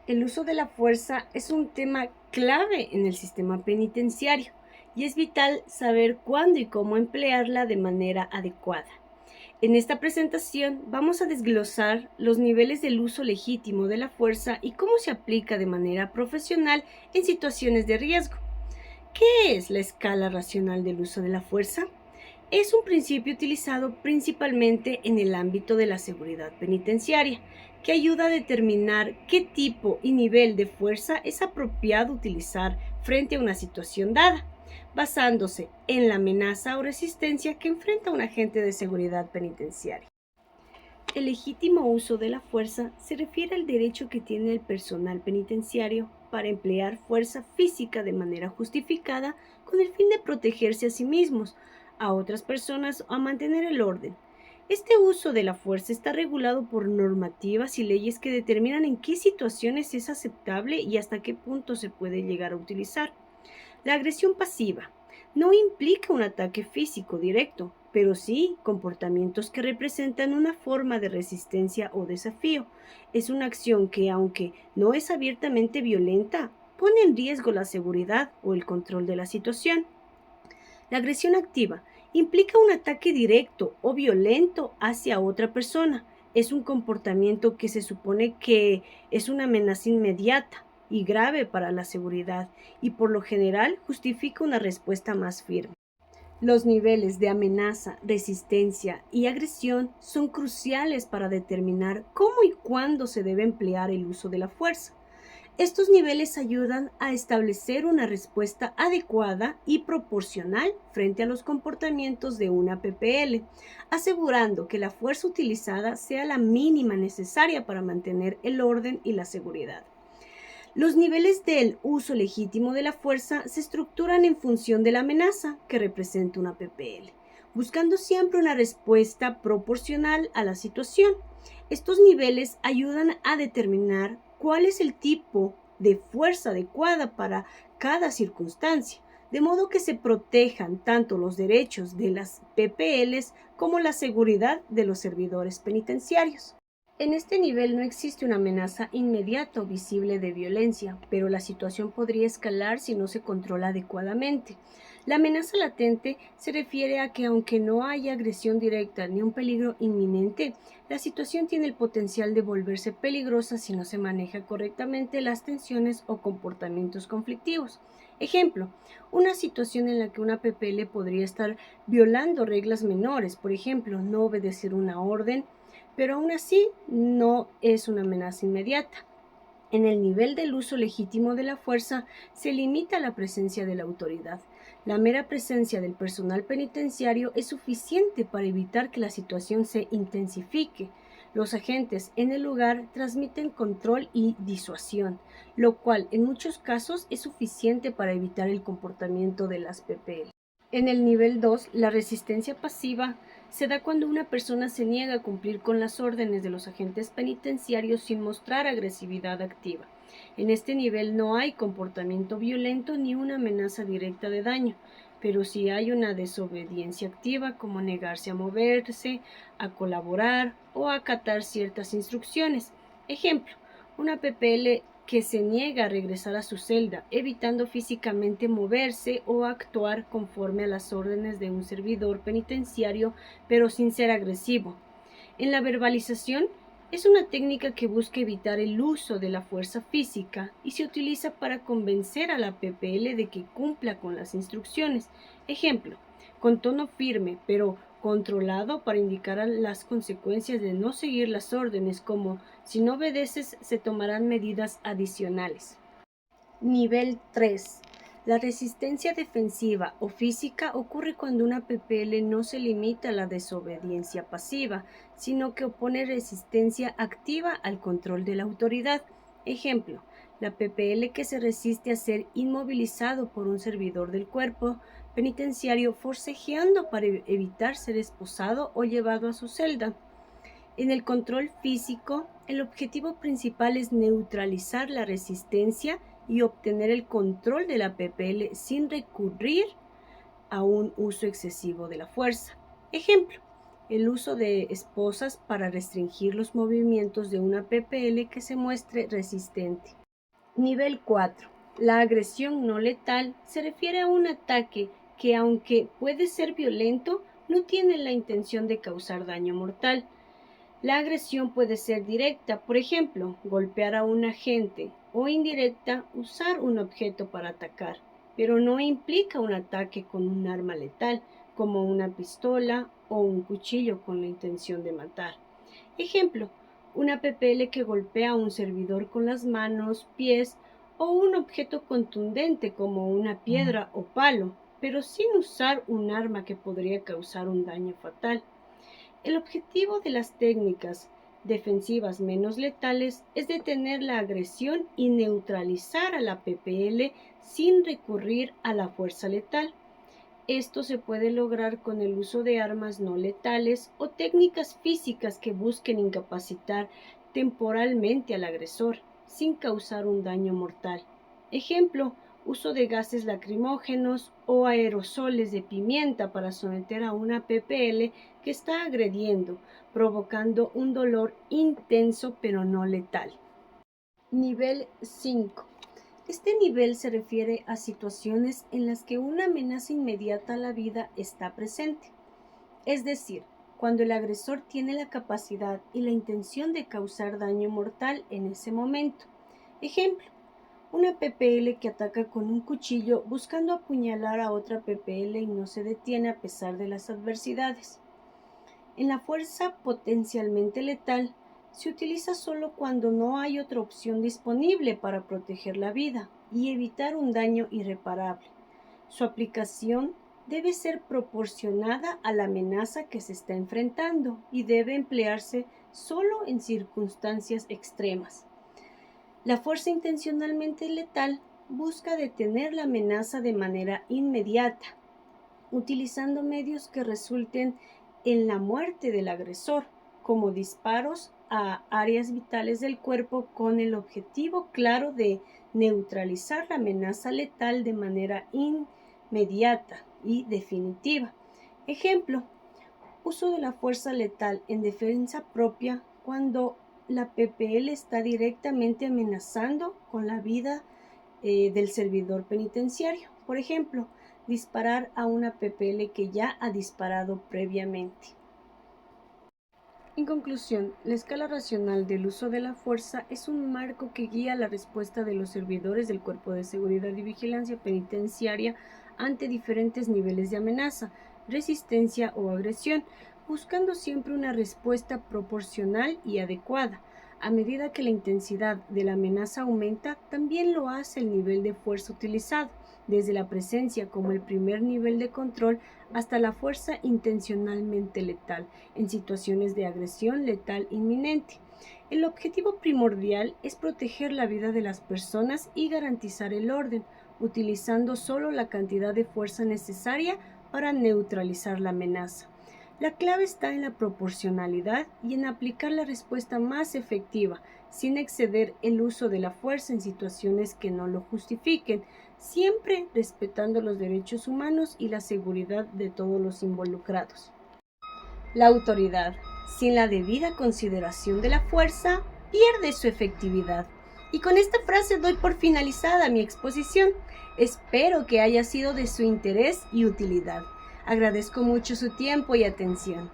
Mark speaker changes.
Speaker 1: El uso de la fuerza es un tema clave en el sistema penitenciario y es vital saber cuándo y cómo emplearla de manera adecuada. En esta presentación vamos a desglosar los niveles del uso legítimo de la fuerza y cómo se aplica de manera profesional en situaciones de riesgo. ¿Qué es la escala racional del uso de la fuerza? Es un principio utilizado principalmente en el ámbito de la seguridad penitenciaria, que ayuda a determinar qué tipo y nivel de fuerza es apropiado utilizar frente a una situación dada, basándose en la amenaza o resistencia que enfrenta un agente de seguridad penitenciaria. El legítimo uso de la fuerza se refiere al derecho que tiene el personal penitenciario para emplear fuerza física de manera justificada con el fin de protegerse a sí mismos, a otras personas o a mantener el orden. Este uso de la fuerza está regulado por normativas y leyes que determinan en qué situaciones es aceptable y hasta qué punto se puede llegar a utilizar. La agresión pasiva no implica un ataque físico directo, pero sí comportamientos que representan una forma de resistencia o desafío. Es una acción que, aunque no es abiertamente violenta, pone en riesgo la seguridad o el control de la situación. La agresión activa implica un ataque directo o violento hacia otra persona. Es un comportamiento que se supone que es una amenaza inmediata y grave para la seguridad y por lo general justifica una respuesta más firme. Los niveles de amenaza, resistencia y agresión son cruciales para determinar cómo y cuándo se debe emplear el uso de la fuerza. Estos niveles ayudan a establecer una respuesta adecuada y proporcional frente a los comportamientos de una PPL, asegurando que la fuerza utilizada sea la mínima necesaria para mantener el orden y la seguridad. Los niveles del uso legítimo de la fuerza se estructuran en función de la amenaza que representa una PPL, buscando siempre una respuesta proporcional a la situación. Estos niveles ayudan a determinar cuál es el tipo de fuerza adecuada para cada circunstancia, de modo que se protejan tanto los derechos de las PPLs como la seguridad de los servidores penitenciarios. En este nivel no existe una amenaza inmediata o visible de violencia, pero la situación podría escalar si no se controla adecuadamente. La amenaza latente se refiere a que aunque no haya agresión directa ni un peligro inminente, la situación tiene el potencial de volverse peligrosa si no se maneja correctamente las tensiones o comportamientos conflictivos. Ejemplo, una situación en la que una PPL podría estar violando reglas menores, por ejemplo, no obedecer una orden, pero aún así no es una amenaza inmediata. En el nivel del uso legítimo de la fuerza se limita la presencia de la autoridad. La mera presencia del personal penitenciario es suficiente para evitar que la situación se intensifique. Los agentes en el lugar transmiten control y disuasión, lo cual en muchos casos es suficiente para evitar el comportamiento de las PPL. En el nivel 2, la resistencia pasiva se da cuando una persona se niega a cumplir con las órdenes de los agentes penitenciarios sin mostrar agresividad activa. En este nivel no hay comportamiento violento ni una amenaza directa de daño, pero sí hay una desobediencia activa como negarse a moverse, a colaborar o a acatar ciertas instrucciones. Ejemplo, una PPL que se niega a regresar a su celda, evitando físicamente moverse o actuar conforme a las órdenes de un servidor penitenciario, pero sin ser agresivo. En la verbalización, es una técnica que busca evitar el uso de la fuerza física y se utiliza para convencer a la PPL de que cumpla con las instrucciones. Ejemplo, con tono firme, pero controlado para indicar las consecuencias de no seguir las órdenes, como si no obedeces se tomarán medidas adicionales. Nivel 3. La resistencia defensiva o física ocurre cuando una PPL no se limita a la desobediencia pasiva, sino que opone resistencia activa al control de la autoridad. Ejemplo, la PPL que se resiste a ser inmovilizado por un servidor del cuerpo penitenciario forcejeando para evitar ser esposado o llevado a su celda. En el control físico, el objetivo principal es neutralizar la resistencia y obtener el control de la PPL sin recurrir a un uso excesivo de la fuerza. Ejemplo, el uso de esposas para restringir los movimientos de una PPL que se muestre resistente. Nivel 4. La agresión no letal se refiere a un ataque que, aunque puede ser violento, no tiene la intención de causar daño mortal. La agresión puede ser directa, por ejemplo, golpear a un agente, o indirecta, usar un objeto para atacar, pero no implica un ataque con un arma letal, como una pistola o un cuchillo con la intención de matar. Ejemplo, una PPL que golpea a un servidor con las manos, pies o un objeto contundente como una piedra o palo, pero sin usar un arma que podría causar un daño fatal. El objetivo de las técnicas defensivas menos letales es detener la agresión y neutralizar a la PPL sin recurrir a la fuerza letal. Esto se puede lograr con el uso de armas no letales o técnicas físicas que busquen incapacitar temporalmente al agresor sin causar un daño mortal. Ejemplo, uso de gases lacrimógenos o aerosoles de pimienta para someter a una PPL que está agrediendo, provocando un dolor intenso pero no letal. Nivel 5. Este nivel se refiere a situaciones en las que una amenaza inmediata a la vida está presente, es decir, cuando el agresor tiene la capacidad y la intención de causar daño mortal en ese momento. Ejemplo, una PPL que ataca con un cuchillo buscando apuñalar a otra PPL y no se detiene a pesar de las adversidades. En la fuerza potencialmente letal, se utiliza solo cuando no hay otra opción disponible para proteger la vida y evitar un daño irreparable. Su aplicación debe ser proporcionada a la amenaza que se está enfrentando y debe emplearse solo en circunstancias extremas. La fuerza intencionalmente letal busca detener la amenaza de manera inmediata, utilizando medios que resulten en la muerte del agresor, como disparos a áreas vitales del cuerpo con el objetivo claro de neutralizar la amenaza letal de manera inmediata y definitiva. Ejemplo, uso de la fuerza letal en defensa propia cuando la PPL está directamente amenazando con la vida del servidor penitenciario. Por ejemplo, disparar a una PPL que ya ha disparado previamente. En conclusión, la escala racional del uso de la fuerza es un marco que guía la respuesta de los servidores del Cuerpo de Seguridad y Vigilancia Penitenciaria ante diferentes niveles de amenaza, resistencia o agresión, buscando siempre una respuesta proporcional y adecuada. A medida que la intensidad de la amenaza aumenta, también lo hace el nivel de fuerza utilizado, desde la presencia como el primer nivel de control hasta la fuerza intencionalmente letal en situaciones de agresión letal inminente. El objetivo primordial es proteger la vida de las personas y garantizar el orden, utilizando solo la cantidad de fuerza necesaria para neutralizar la amenaza. La clave está en la proporcionalidad y en aplicar la respuesta más efectiva, sin exceder el uso de la fuerza en situaciones que no lo justifiquen, siempre respetando los derechos humanos y la seguridad de todos los involucrados. La autoridad, sin la debida consideración de la fuerza, pierde su efectividad. Y con esta frase doy por finalizada mi exposición. Espero que haya sido de su interés y utilidad. Agradezco mucho su tiempo y atención.